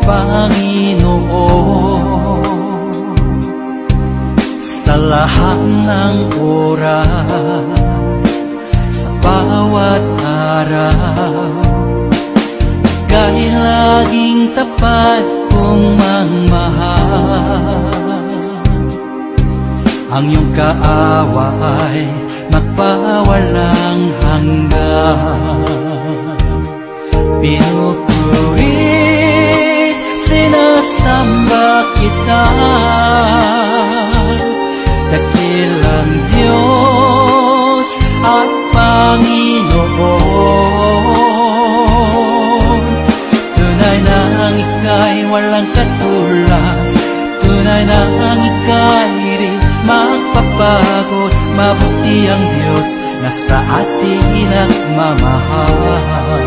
Panginoon. Sa lahat ng oras, sa bawat araw, Ika'y laging tapat kong magmahal. Ang iyong kaawa ay magpawalang hanggan. Pinupuri, sinasamba kita, dakilang Diyos at Panginoon. Tunay na ang Ika'y walang katulad, tunay na ang Ika'y di magpapagod. Mabuti ang Diyos na sa atin nagmamahal.